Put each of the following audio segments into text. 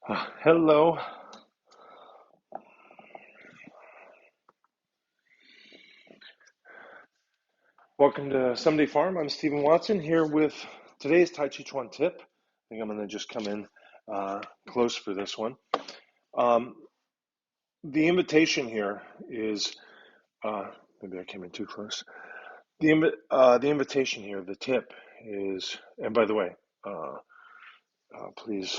Hello. Welcome to Someday Farm. I'm Stephen Watson here with today's Tàijíquán Tip. I think I'm going to just come in close for this one. The invitation here is, maybe I came in too close. The invitation here, the tip is, and by the way, please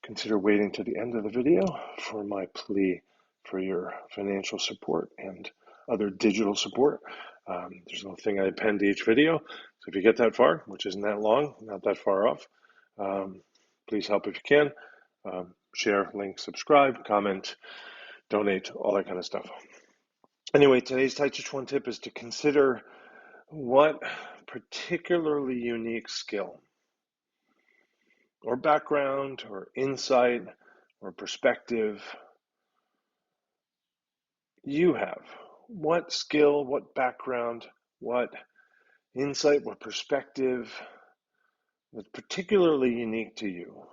consider waiting to the end of the video for my plea for your financial support and other digital support. There's a little thing I append to each video. So if you get that far, which isn't that long, not that far off, please help if you can. Share, link, subscribe, comment, donate, all that kind of stuff. Anyway, today's Tàijíquán tip is to consider what particularly unique skill or background or insight or perspective you have. What skill, what background, what insight, what perspective that's particularly unique to you?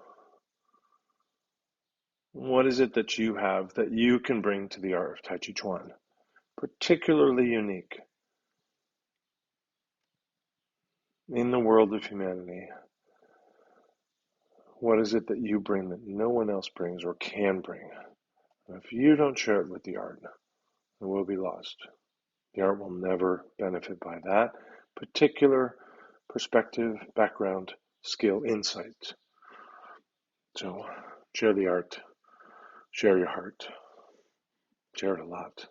What is it that you have that you can bring to the art of Tàijíquán? Particularly unique in the world of humanity. What is it that you bring that no one else brings or can bring? If you don't share it with the art, it will be lost. The art will never benefit by that particular perspective, background, skill, insight. So share the art, share your heart, share it a lot.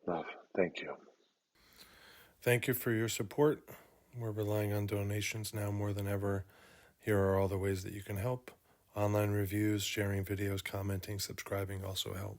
Love. Thank you. Thank you for your support. We're relying on donations now more than ever. Here are all the ways that you can help. Online reviews, sharing videos, commenting, subscribing also help.